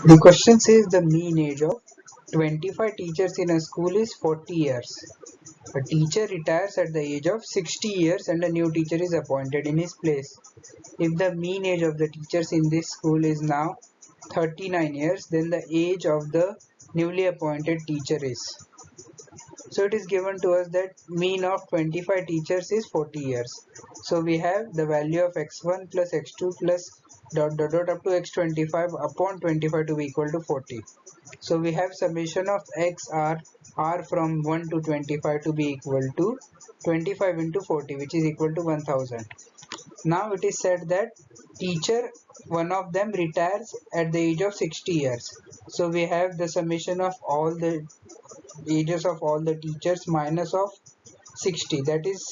The question says the mean age of 25 teachers in a school is 40 years. A teacher retires at the age of 60 years and a new teacher is appointed in his place. If the mean age of the teachers in this school is now 39 years, then the age of the newly appointed teacher is. So it is given to us that mean of 25 teachers is 40 years. So we have the value of x1 plus x2 plus dot dot dot up to x25 upon 25 to be equal to 40. So we have summation of x r from 1 to 25 to be equal to 25 into 40, which is equal to 1000. Now it is said that teacher, one of them retires at the age of 60 years. So we have the summation of all the ages of all the teachers minus of 60, that is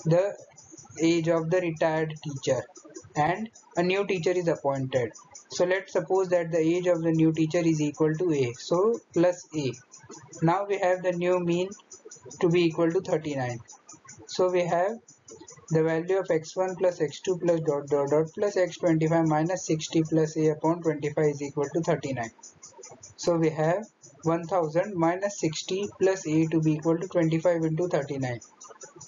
the age of the retired teacher, and a new teacher is appointed. So let's suppose that the age of the new teacher is equal to a, so plus a. Now we have the new mean to be equal to 39. So we have the value of x1 plus x2 plus dot dot dot plus x25 minus 60 plus a upon 25 is equal to 39. So we have 1000 minus 60 plus a to be equal to 25 into 39.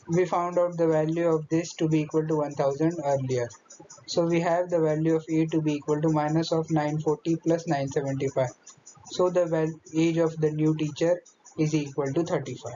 We found out the value of this to be equal to 1000 earlier. So we have the value of a to be equal to minus of 940 plus 975. So the age of the new teacher is equal to 35.